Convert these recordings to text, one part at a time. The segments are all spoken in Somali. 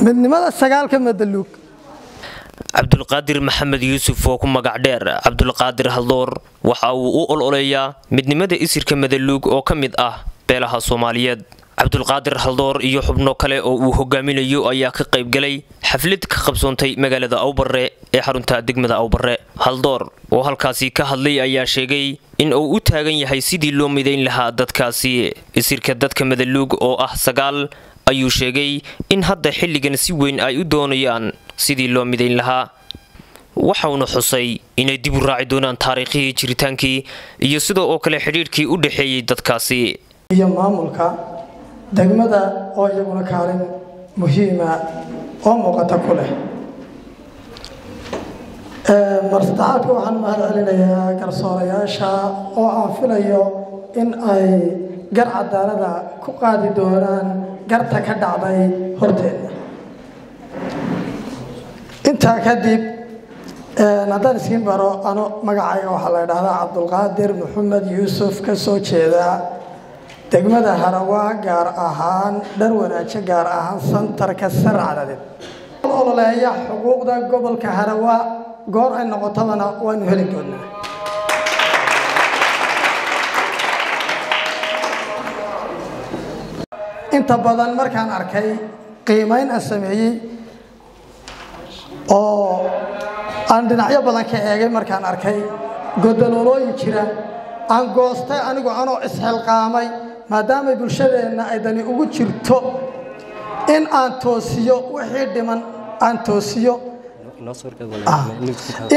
midnimada sagaalka Madaluug Cabdulqaadir Maxamed Yuusuf oo ku magac dheer Cabdulqaadir Haldoor waxa uu u ololeeyaa midnimada isirka Madaluug oo kamid ah beelaha Soomaaliyeed Cabdulqaadir Haldoor iyo xubno kale oo uu hogaaminayo ayaa ka qayb galay xaflad ka qabsoontay magaalada Awbarre ee xarunta degmada Awbarre Haldoor oo halkaasi ka hadlay ayaa sheegay in uu u taagan yahay sidii loo mideyn lahaa dadkaasi isirka dadka Madaluug oo ah sagaal ayuu sheegay in hadda xilligan si weyn ay u doonayaan sidii loo mideyn lahaa waxaanu xusay inay dib u raaci doonaan taariikhii jiritaankii iyo sidoo oo kale xiriirkii u dhaxeeyay dadkaasi iyo maamulka degmada oo iyaguna kaalin muhiima oo muuqata ku leh marstaadku waxaan mahadcelinayaa garsoorayaasha oo aan filayo in ay gar cadaalada ku qaadi doonaan garta ka dhacday horteena intaa kadib haddaan iskiin baro ano magacayga waxaa la yidhaahdaa Cabdulqaadir Maxamed Yuusuf ka soo jeeda degmada Harawa gaar ahaan Dharwanaaje gaar ahaan santarka Sarcadadeed ololeeya xuquuqda gobolka Harawa goor ay noqotana waan heli doonaa inta badan markaan arkay qiimeyn aan sameeyay oo aan dhinacyo badan ka eegay markaan arkay godololooyin jira aan goostay anigu anoo isxilqaamay maadaama bulshadeena ay dani ugu jirto in aan toosiyo wixii dhiman aan toosiyo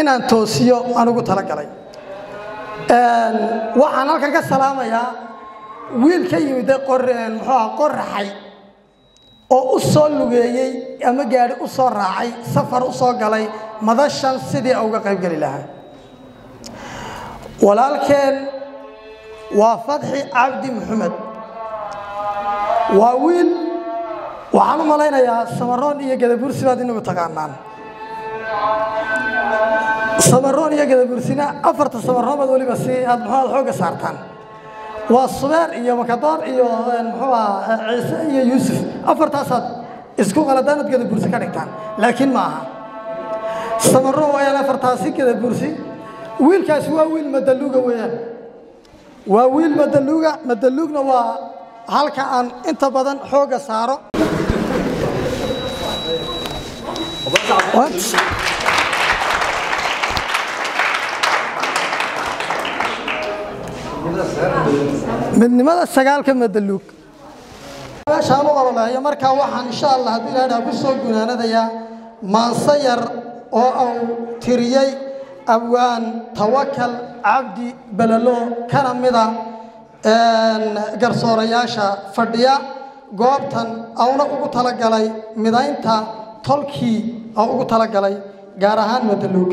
inaan toosiyo anigu tala galay waxaan halkan ka salaamayaa wiil ka yimid qorraxay oo u soo lugeeyay ama gaari u soo raacay safar u soo galay madashan sidii uga qayb gali lahaa walaalkeen waa Fadxi Cabdi Maxamed waa wiil waxaan u malaynayaa Samaroon iyo Gadabursi baad inagu taqaanaan Samaroon iyo Gadabursina afarta Samaroon waliba si aad xooga saartaan waa Subeer iyo Makadoor iyo Ciise iyo Yuusuf afartaasaad isku qaladaan Gadabursi ka dhigtaan laakiin ma aha Samaroon waa afartaasi Gadabursi wiilkaas waa wiil Madaluuga weeyaan waa wiil Madaluugna waa halka aan inta badan xooga saaro midnimada sagaalka Madaluug meeshaan u ololeeyo markaa waxaan insha Allah haddii Ilaahay ku soo gunaanadaya maansayar oo uu tiriyay abwaan Tawakkal Cabdi Balalo kana mida garsoorayaasha fadhiya goobtan awna ugu tala galay midaynta tolkii oo ugu tala galay gaar ahaan Madaluug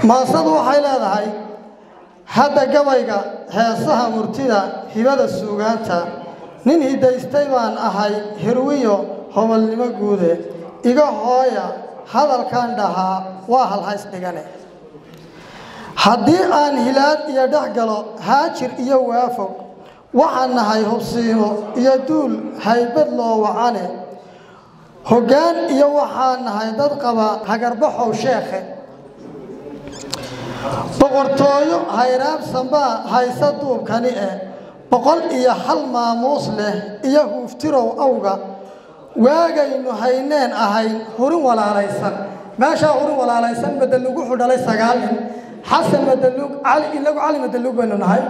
maasadu waxay leedahay hadda gabayga heesaha murtida hibada suugaanta nin hidaystay baan ahay hirwiyo hobalnimo guude iga hooya hadalkan dhahaa waa halhays dhigane haddii aan hilaad iyo dhaxgalo haajir iyo waafog waxaan nahay hubsiimo iyo duul haybad loo wacane hoggaan iyo waxaan nahay dad qaba hagarbaxow sheekhe boqortooyo hayraab sambaa haysa duubkani boqol iyo hal maamuus leh iyo huuftirow awga waagaynu hayneen ahayn hurin walaalaysan meesha hurin walaalaysan Madaluug wuxuu dhalay 9 nin Xasan Madaluug cali Madaluug baynu nahay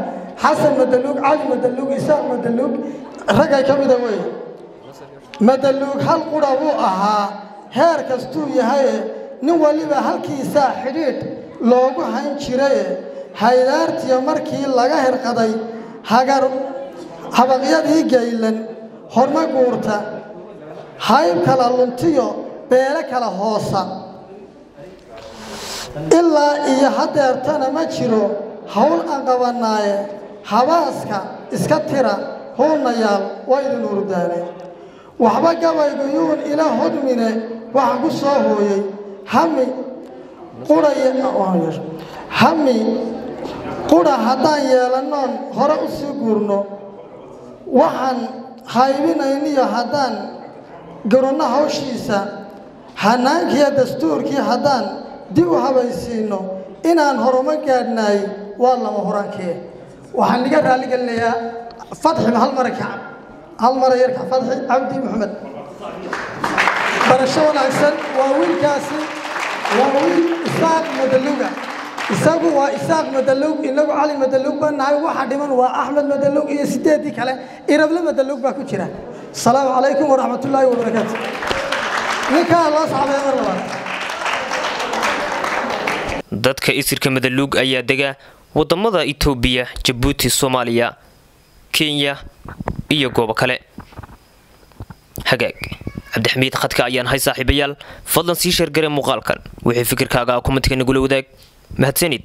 Xasan Madaluug cali Madaluug Isaaq Madaluug ragay kamida way Madaluug hal qura uu ahaa heer kastuu yahay nin waliba halkiisa xidhiidh loogu hayn jiray haydaartiyo markii laga hirqaday hagar habaqyadii geylan horma guurta hayb kala luntiyo beela kala hoosa ilaa iyo hadeertana ma jiro hawl aan qabanaaye habaaska iska tira hoonayaal waa idin urdaane waxba gabaygu yuun ila hodmine wax ku soo hooyay hami qura haddaan yeelanoon hore u sii guurno waxaan haybinayniyo haddaan garonna hawshiisa hanaankiiyo dastuurkii haddaan dib u habaysiino inaan horumar gaadhnay waa lama hurankee waxaan niga raali gelinayaa Fadxi hal mar yarka Fadxi Cabdi Maxamed barasho wanaagsan waa wiilkaasi waa wiil Isaaq Madaluga isagu waa Isaaq Madalug inagu Cali Madalug banahay waxa dhiman waa Axmed Madalug iyo sideedii kale irable Madalug baa ku jira salaamu calaykum wa rahmatullaahi wa barakaatuh ninka Allah saxaabay mar labaad dadka isirka Madalug ayaa dega wadamada Itoobiya Djibouti Soomaaliya Kenya iyo goobo kale hagaag Cabdixamiid khadka ayaan hay saaxiibayaal fadlan sii share garee muuqaalkan wixii fikirkaaga commentka nagu la wadaag mahadsanid